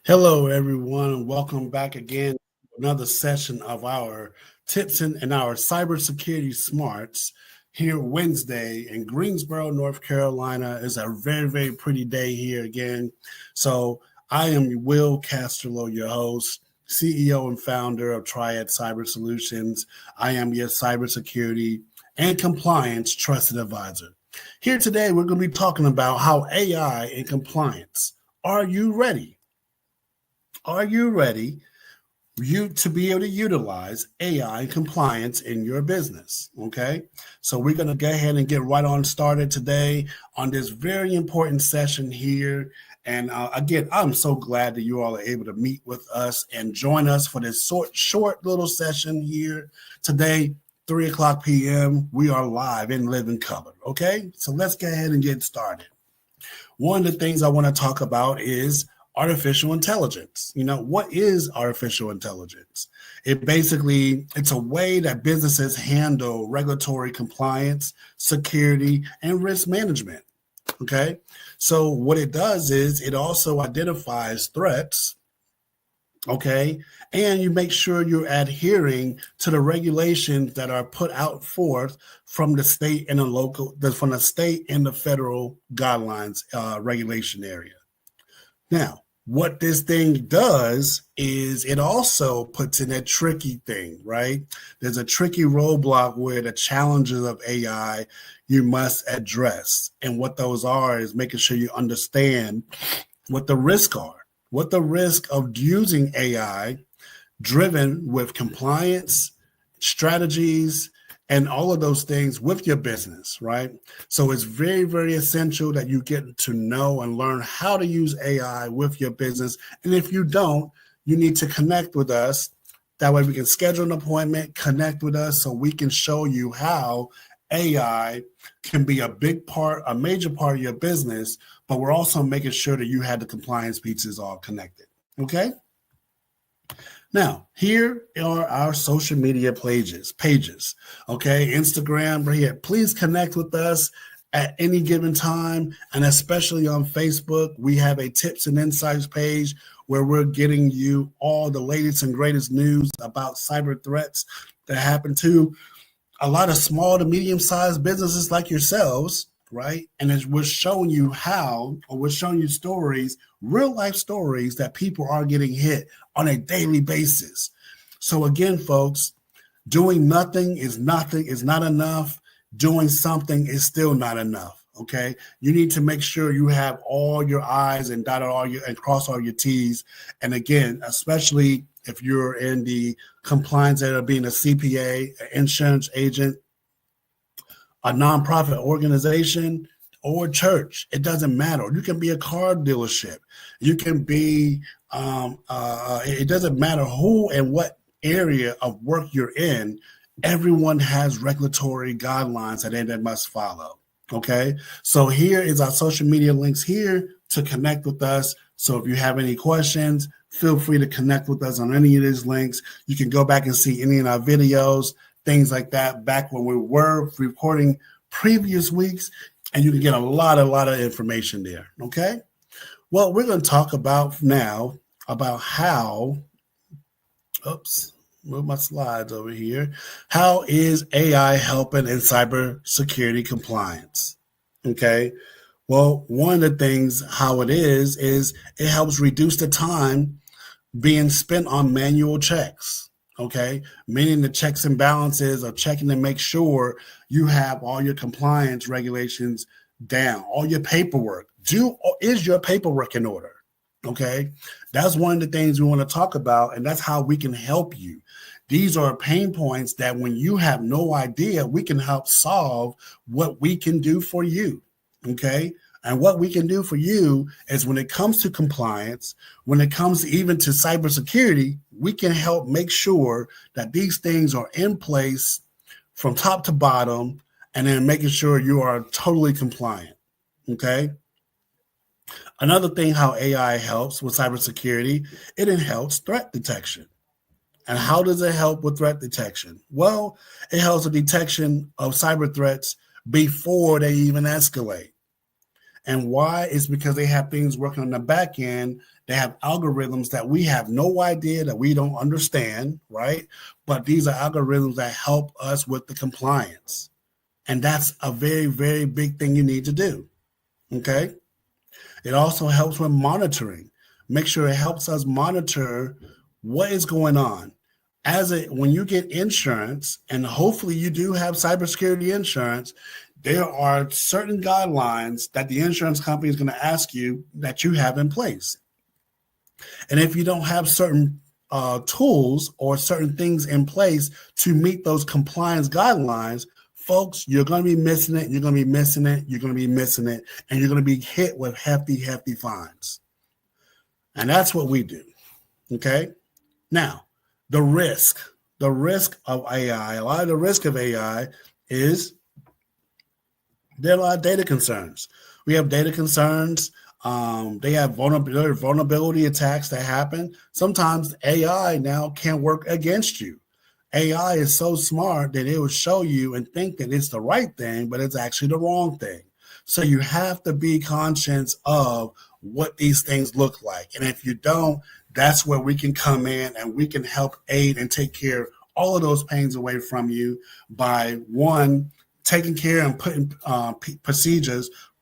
Hello, everyone, and welcome back again to another session of our tips and our cybersecurity smarts here Wednesday in Greensboro, North Carolina. It's a very, very pretty day here again. So I am Will Casterlo, your host, CEO and founder of Triad Cyber Solutions. I am your cybersecurity and compliance trusted advisor. Here today, we're going to be talking about how AI and compliance. Are you ready? Are you ready to be able to utilize AI compliance in your business? Okay, so we're going to go ahead and get right on started today on this very important session here. And again, I'm so glad that you all are able to meet with us and join us for this short little session here today. 3 o'clock p.m. We are live in living color. Okay, so let's go ahead and get started. One of the things I want to talk about is artificial intelligence. What is artificial intelligence? It's a way that businesses handle regulatory compliance, security, and risk management. Okay. So what it does is it also identifies threats. Okay. And you make sure you're adhering to the regulations that are put out forth from the state and from the state and the federal guidelines regulation area. Now, what this thing does is it also puts in a tricky thing, right? There's a tricky roadblock where the challenges of AI you must address. And what those are is making sure you understand what the risks are, what the risk of using AI driven with compliance, strategies, and all of those things with your business, right? So it's very, very essential that you get to know and learn how to use AI with your business. And if you don't, you need to connect with us. That way we can schedule an appointment, connect with us so we can show you how AI can be a major part of your business, but we're also making sure that you have the compliance pieces all connected, okay? Now, here are our social media pages. Okay, Instagram right here. Please connect with us at any given time, and especially on Facebook. We have a tips and insights page where we're getting you all the latest and greatest news about cyber threats that happen to a lot of small to medium-sized businesses like yourselves, right? And we're showing you we're showing you stories, real life stories that people are getting hit on a daily basis. So again, folks, doing nothing is not enough. Doing something is still not enough. Okay. You need to make sure you have all your I's and cross all your T's. And again, especially if you're in the compliance area, being a CPA, an insurance agent, a nonprofit organization, or church, it doesn't matter. You can be a car dealership. You can be, it doesn't matter who and what area of work you're in. Everyone has regulatory guidelines that they must follow. Okay. So here is our social media links here to connect with us. So if you have any questions, feel free to connect with us on any of these links. You can go back and see any of our videos, things like that, back when we were recording previous weeks, and you can get a lot of information there. Okay. Well, we're going to talk about now about how, move my slides over here. How is AI helping in cybersecurity compliance? Okay. Well, one of the things how it is it helps reduce the time being spent on manual checks. Okay. Meaning the checks and balances of checking to make sure you have all your compliance regulations down, all your paperwork. Is your paperwork in order? Okay. That's one of the things we want to talk about, and that's how we can help you. These are pain points that when you have no idea, we can help solve what we can do for you. Okay. And what we can do for you is when it comes to compliance, when it comes even to cybersecurity, we can help make sure that these things are in place from top to bottom, and then making sure you are totally compliant. Okay. Another thing how AI helps with cybersecurity, it helps threat detection. And how does it help with threat detection? Well, it helps with detection of cyber threats before they even escalate. And why? Is because they have things working on the back end. They have algorithms that we have no idea, that we don't understand, right? But these are algorithms that help us with the compliance. And that's a very, very big thing you need to do. Okay. It also helps with monitoring. Make sure it helps us monitor what is going on. When you get insurance, and hopefully you do have cybersecurity insurance, there are certain guidelines that the insurance company is going to ask you that you have in place. And if you don't have certain tools or certain things in place to meet those compliance guidelines, folks, you're going to be missing it. You're going to be missing it. You're going to be missing it. And you're going to be hit with hefty, hefty fines. And that's what we do. Okay. Now, the risk of AI, a lot of the risk of AI is there are a lot of data concerns. We have data concerns. They have vulnerability attacks that happen. Sometimes AI now can work against you. AI is so smart that it will show you and think that it's the right thing, but it's actually the wrong thing. So you have to be conscious of what these things look like. And if you don't, that's where we can come in and we can help aid and take care of all of those pains away from you by, one, taking care and putting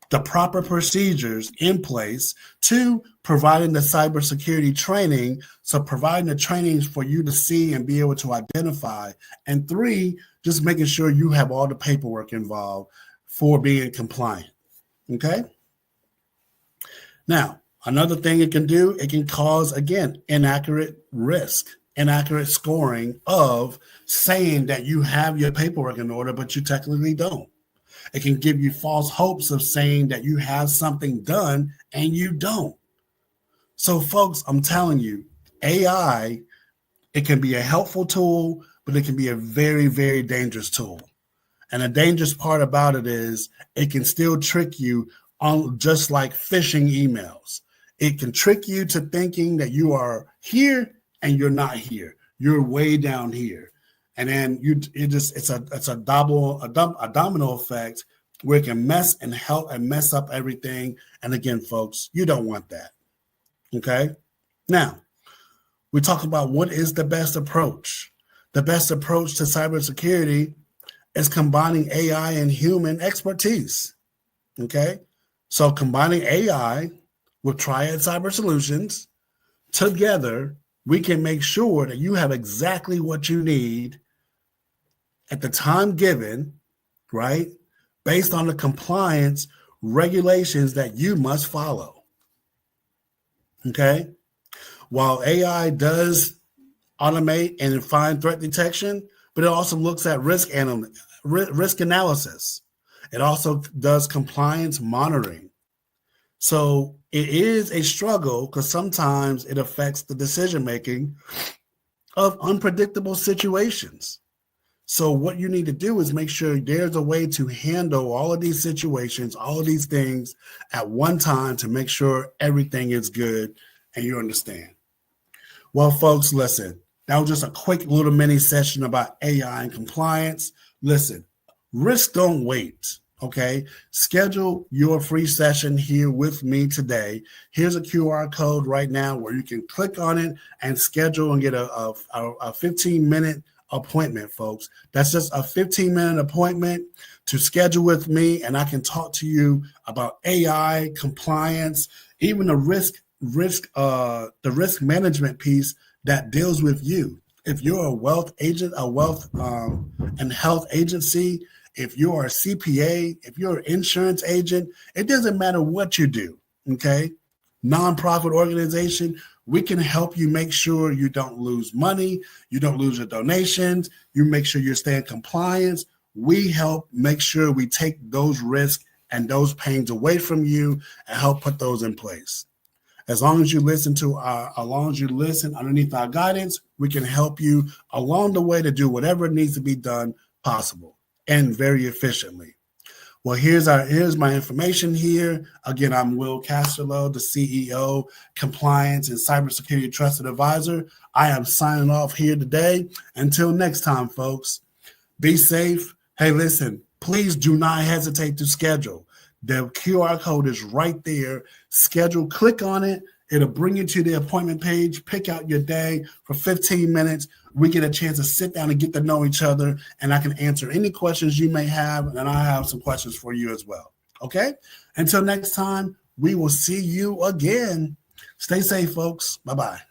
the proper procedures in place. Two, providing the cybersecurity training. So providing the training for you to see and be able to identify. And three, just making sure you have all the paperwork involved for being compliant. Okay. Now, another thing it can do, it can cause, again, inaccurate scoring of saying that you have your paperwork in order, but you technically don't. It can give you false hopes of saying that you have something done and you don't. So, folks, I'm telling you, AI, it can be a helpful tool, but it can be a very, very dangerous tool. And the dangerous part about it is it can still trick you on, just like phishing emails. It can trick you to thinking that you are here and you're not here. You're way down here. And then it's a domino effect where it can mess up everything. And again, folks, you don't want that. Okay. Now, we talk about what is the best approach. The best approach to cybersecurity is combining AI and human expertise. Okay. So combining AI with Triad Cyber Solutions together, we can make sure that you have exactly what you need at the time given, right? Based on the compliance regulations that you must follow. Okay. While AI does automate and find threat detection, but it also looks at risk analysis. It also does compliance monitoring. So it is a struggle because sometimes it affects the decision-making of unpredictable situations. So what you need to do is make sure there's a way to handle all of these situations, all of these things at one time to make sure everything is good and you understand. Well, folks, listen, that was just a quick little mini session about AI and compliance. Listen, risk don't wait. Okay, schedule your free session here with me today. Here's a QR code right now where you can click on it and schedule and get a 15-minute appointment, folks. That's just a 15-minute appointment to schedule with me, and I can talk to you about AI, compliance, even the risk management piece that deals with you. If you're a wealth agent, and health agency, if you're a CPA, if you're an insurance agent, it doesn't matter what you do, okay? Nonprofit organization, we can help you make sure you don't lose money, you don't lose your donations, you make sure you stay in compliance. We help make sure we take those risks and those pains away from you and help put those in place. As long as you listen underneath our guidance, we can help you along the way to do whatever needs to be done possible and very efficiently. Well, here's my information here. Again, I'm Will Casterlow, the CEO, Compliance and Cybersecurity Trusted Advisor. I am signing off here today. Until next time, folks, be safe. Hey, listen, please do not hesitate to schedule. The QR code is right there. Schedule, click on it. It'll bring you to the appointment page. Pick out your day for 15 minutes. We get a chance to sit down and get to know each other, and I can answer any questions you may have, and I have some questions for you as well. Okay? Until next time, we will see you again. Stay safe, folks. Bye-bye.